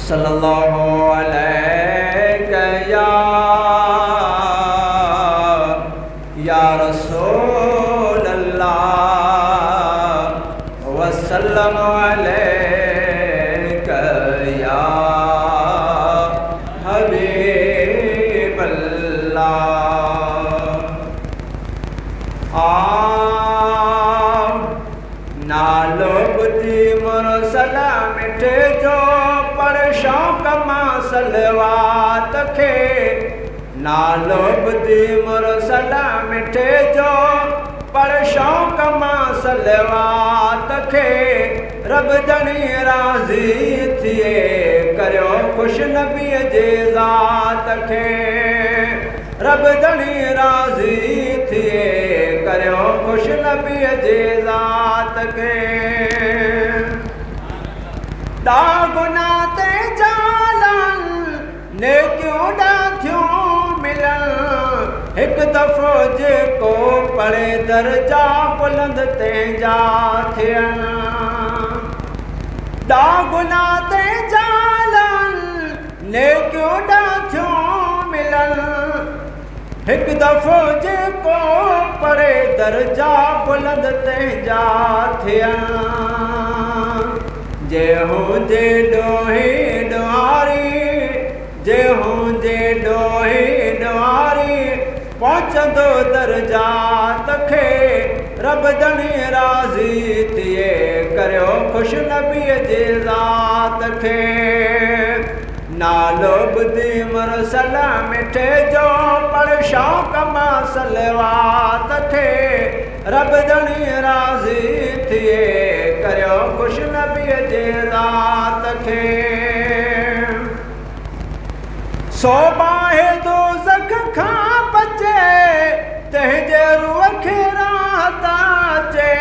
सल्लल्लाहु अलैका या रसूल अल्लाह वसल्लम अलैका या हबीब अल्लाह। नालो बुद्धि मुरसला मिठे जो पर शौक़ मां सलवात खे। नालो बुद्धि मुरसला मिठे जो पर शौक़ मां सलवात खे। रब जणी राज़ी थिए करियो ख़ुशि नबीअ जे ज़ात खे। रब जणी राज़ी थिए करियो ख़ुशि नबीअ जे ज़ात खे। दागुना ते जालन नेकियूं ॾाढियूं मिलन। हिकु दफ़ो जेको पढ़े दर्जा बुलंद तंहिंजा थियनि। दागुना ते जालन नेकियूं ॾाढियूं मिलन। हिकु दफ़ो जेको पढ़े दर्जा बुलंद तंहिंजा थियनि। जे हुजे ॾोही ॾुहारी जे हुजे ॾोही ॾुहारी पहुचंदो दर्जात खे। रब जणी राज़ी थिए करियो ख़ुशि नबीअ जे ज़ात खे। नालो बुद्धि मुरसल मिठे जो पर शौक़ मां सलवात खे। रब जणी राज़ी थिए करियो ख़ुशि नबीअ जे ज़ात खे। सो बाहे दोज़ख खां बचे तंहिंजे रूह खे राहत अचे।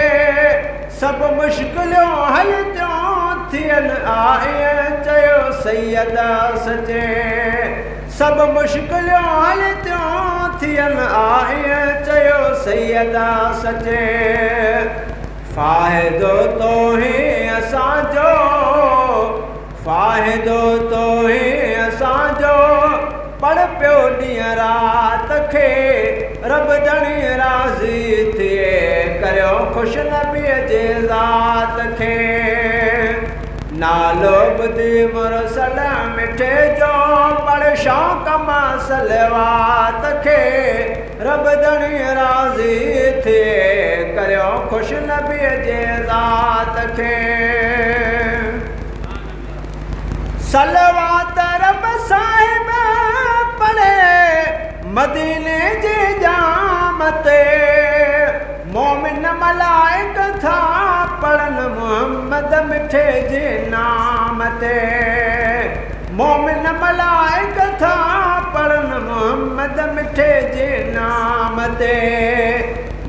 सभु मुश्किलियूं हल थियूं थियनि आहे चयो सैयद सचे। सभु मुश्किलियूं हल थियूं थियनि आहे चयो सैयद सचे। फ़ाइदो तो ही असांजो फ़ाइदो तो ही असांजो पढ़ पियो ॾींहुं राति खे। रब जणी राज़ी थिए करियो ख़ुशि नबीअ जे ज़ात खे। नालो बुद्धि मुरसल मिठे जो पर शौक़ मां सलवात खे। रब जणी राज़ी थिए करियो ख़ुशि नबीअ जे ज़ात खे। सलवात रब साहिब पढ़े मदीने जे जाम ते। मोमिन मलाइक था पढ़नि मुहम्मद मिठे जे नाम ते। मोमिन मलाइक था पढ़नि मुहम्मद मिठे जे नाम ते।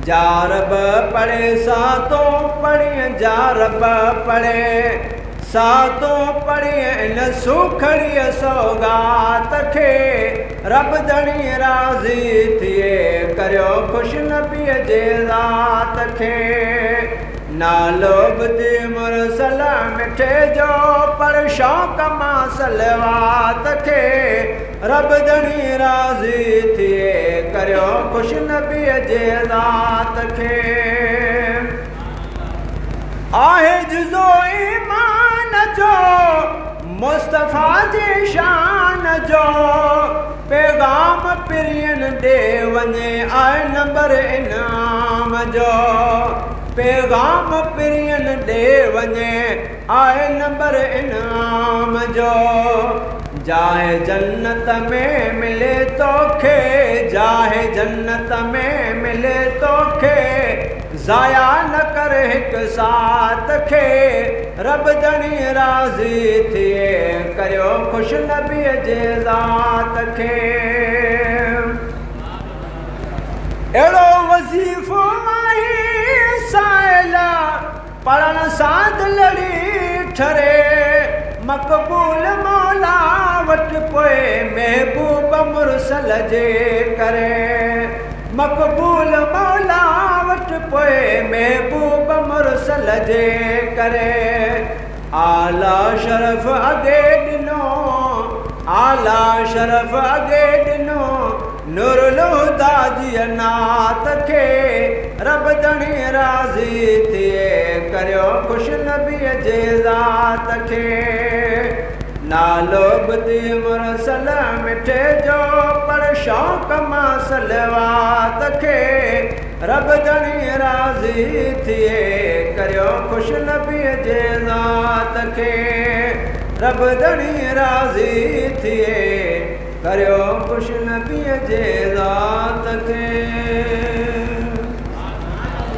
जा रब पढ़े सातों पढ़िए जा रब पढ़े सातों पढ़िए इन सुखड़ीअ सौगात खे। रब जणी राज़ी थिए करियो ख़ुशि नबीअ जे ज़ात खे। नालो बुद्धि मुरसल मिठे जो पर शौक़ मां सलवात खे। रब जणी राज़ी थिए करियो ख़ुशि नबीअ जे ज़ात खे। आहे जुज़ो ईमान जो मुस्तफ़ा जी शान जो। पैगाम पिरियन ॾे वञे आहे नंबर इनाम जो। पैगाम पिरियन ॾे वञे आहे नंबर इनाम जो। जाहे जन्नत में मिले तोखे जाहे जन्नत में मिले तोखे। ज़ाया न कर हिकु साथ खे। रब जणी राज़ी थिए करियो ख़ुशि नबीअ जे ज़ात खे। अहिड़ो वज़ीफ़ो आहे साइल पढ़ण सां दिलड़ी ठरे। मक़बूल मौला वटि पोइ महबूब मुरसल जे करे। मक़बूल मौला वटि पोइ महबूब मुरसल जे करे। आला शरफ़ अॻे ॾिनो आला शरफ अगे दिनो नूरुल हुदा जी नात के रब जणी राज़ी थिए करियो खुश नबीअ जे ज़ात के नालो ॿुधी मुरसल मिठे जो पर शौक़ मां सलवात खे रब जणी राज़ी थिए करियो खुश नबीअ जे ज़ात खे रब जणी राज़ी थिए करियो खुश नबीअ जे ज़ात खे।